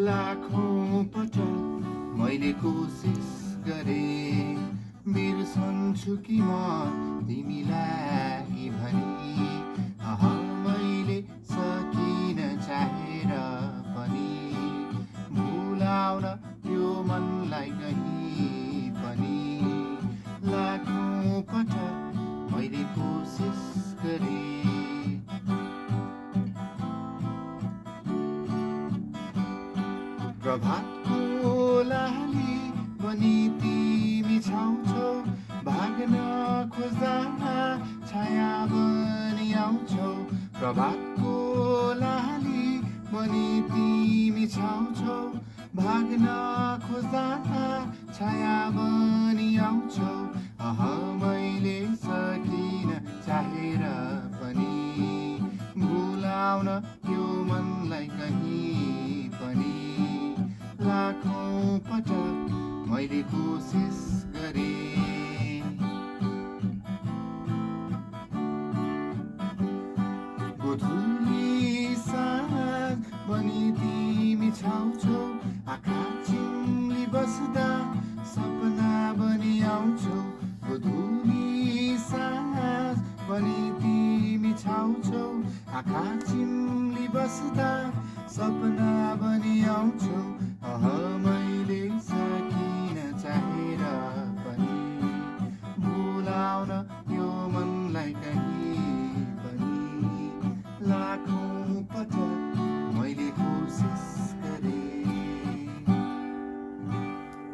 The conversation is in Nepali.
लाखौं पटक मैले कोसिस गरेँ, बिर्सन्छु कि म तिमीलाई भनी। मैले सकिन चाहेर पनि भुलाउन त्यो मनलाई कहीँ पनि। लाखौं पटक मैले कोसिस गरेँ। प्रभातको लाली बनी तिमी छाउँछौ, भाग्न खोज्दा छाया बनी आउँछौ। प्रभातको लाली बनी तिमी छाउँछौ, भाग्न खोज्दा छाया बनी आउँछौ। मैले सकिन चाहेर पनि भुलाउन त्यो मनलाई कहीँ पनि। लाखौं पटक मैले कोसिस गरेँ। गोधुली साँझ बनी तिमी छाउँछौ, आँखा चिम्ली बस्दा सपना बनी आउँछौ। गोधुली साँझ बनी तिमी छाउँछौ, आँखा चिम्ली बस्दा सपना बनी आउँछौ।